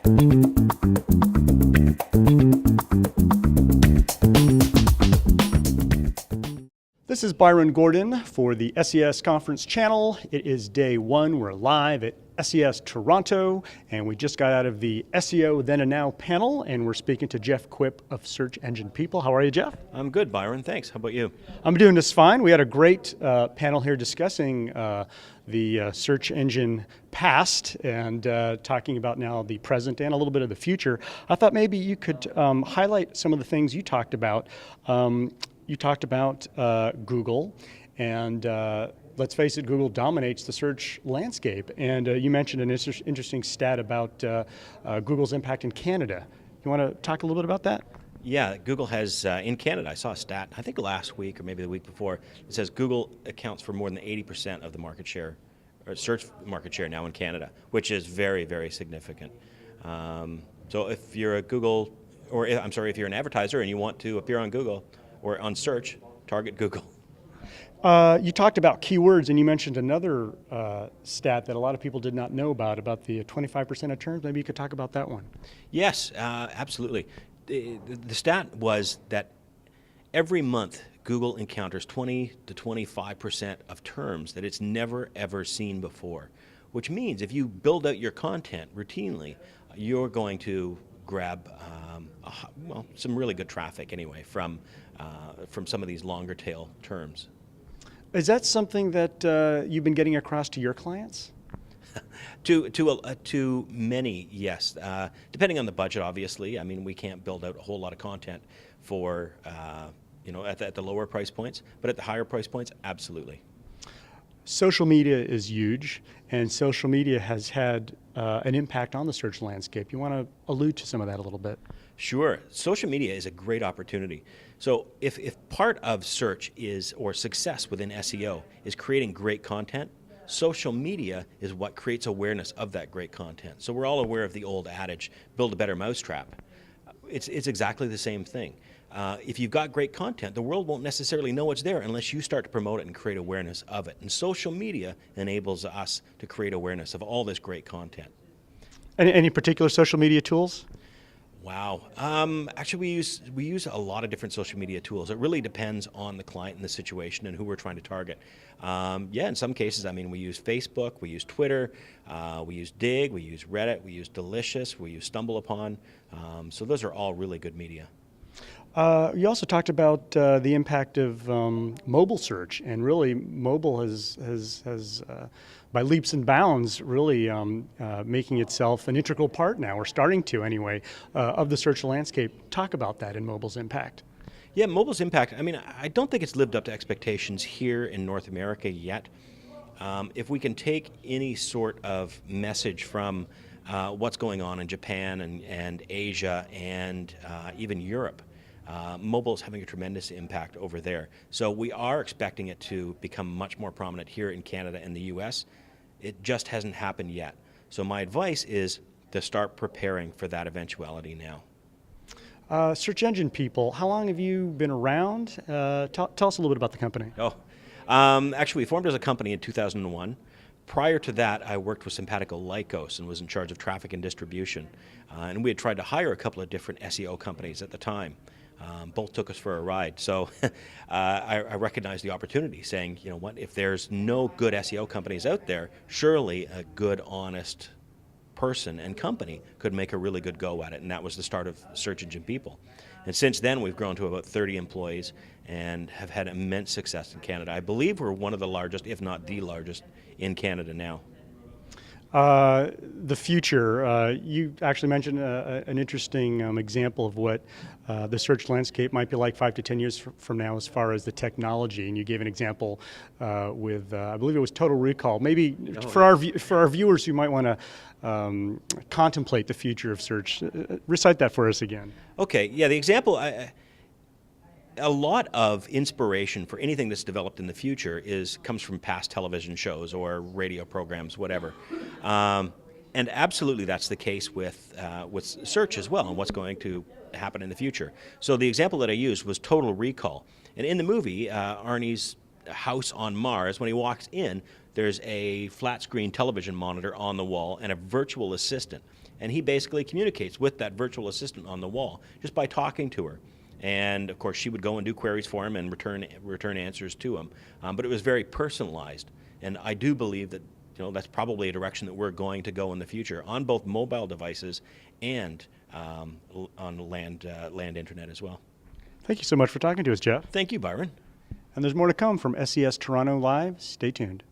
This is Byron Gordon for the SES Conference Channel. It is day one. We're live at SES Toronto, and we just got out of the SEO Then and Now panel, and we're speaking to Jeff Quipp of SearchEnginePeople. How are you, Jeff? I'm good, Byron. Thanks. How about you? I'm doing just fine. We had a great panel here discussing the search engine past and talking about now the present and a little bit of the future. I thought maybe you could highlight some of the things you talked about. You talked about Google, and let's face it, Google dominates the search landscape. And you mentioned an interesting stat about Google's impact in Canada. You want to talk a little bit about that? Yeah, Google has, in Canada, I saw a stat, I think last week or maybe the week before, it says Google accounts for more than 80% of the market share, or search market share now in Canada, which is very, very significant. So if you're a Google, or I'm sorry, if you're an advertiser and you want to appear on Google, or on search, target Google. You talked about keywords, and you mentioned another stat that a lot of people did not know about the 25% of terms. Maybe you could talk about that one. Yes, absolutely. The stat was that every month Google encounters 20 to 25% of terms that it's never ever seen before, which means if you build out your content routinely, you're going to grab well, some really good traffic anyway from some of these longer tail terms. Is that something that you've been getting across to your clients? To many, yes. Depending on the budget, obviously. I mean, we can't build out a whole lot of content for at the lower price points, but at the higher price points, absolutely. Social media is huge, and social media has had an impact on the search landscape. You want to allude to some of that a little bit? Sure. Social media is a great opportunity. So if part of search is, or success within SEO, is creating great content, social media is what creates awareness of that great content. So we're all aware of the old adage, build a better mousetrap. It's exactly the same thing. If you've got great content, the world won't necessarily know it's there unless you start to promote it and create awareness of it. And social media enables us to create awareness of all this great content. Any particular social media tools? Wow. Actually, we use a lot of different social media tools. It really depends on the client and the situation and who we're trying to target. Yeah, in some cases, I mean, we use Facebook, we use Twitter, we use Dig, we use Reddit, we use Delicious, we use StumbleUpon. So those are all really good media. You also talked about the impact of mobile search, and really mobile has by leaps and bounds, really making itself an integral part now, or starting to anyway, of the search landscape. Talk about that and mobile's impact. Yeah, mobile's impact, I mean, I don't think it's lived up to expectations here in North America yet. If we can take any sort of message from what's going on in Japan and Asia and even Europe, mobile is having a tremendous impact over there. So we are expecting it to become much more prominent here in Canada and the US. It just hasn't happened yet. So my advice is to start preparing for that eventuality now. Search Engine People, how long have you been around? Tell us a little bit about the company. Actually, we formed as a company in 2001. Prior to that, I worked with Simpatico Lycos and was in charge of traffic and distribution. And we had tried to hire a couple of different SEO companies at the time. Both took us for a ride. So I recognized the opportunity, saying, you know what, if there's no good SEO companies out there, surely a good, honest person and company could make a really good go at it. And that was the start of Search Engine People. And since then, we've grown to about 30 employees and have had immense success in Canada. I believe we're one of the largest, if not the largest, in Canada now. The future, you actually mentioned an interesting example of what the search landscape might be like 5 to 10 years from now as far as the technology, and you gave an example with, I believe it was Total Recall. Maybe for our viewers who might want to contemplate the future of search, recite that for us again. Okay, yeah, the example, a lot of inspiration for anything that's developed in the future comes from past television shows or radio programs, whatever. And absolutely that's the case with search as well, and what's going to happen in the future. So the example that I used was Total Recall. And in the movie, Arnie's house on Mars, when he walks in, there's a flat screen television monitor on the wall and a virtual assistant. and he basically communicates with that virtual assistant on the wall just by talking to her. And of course, she would go and do queries for him and return answers to him. But it was very personalized, and I do believe that that's probably a direction that we're going to go in the future on both mobile devices and on land internet as well. Thank you so much for talking to us, Jeff. Thank you, Byron. And there's more to come from SES Toronto Live. Stay tuned.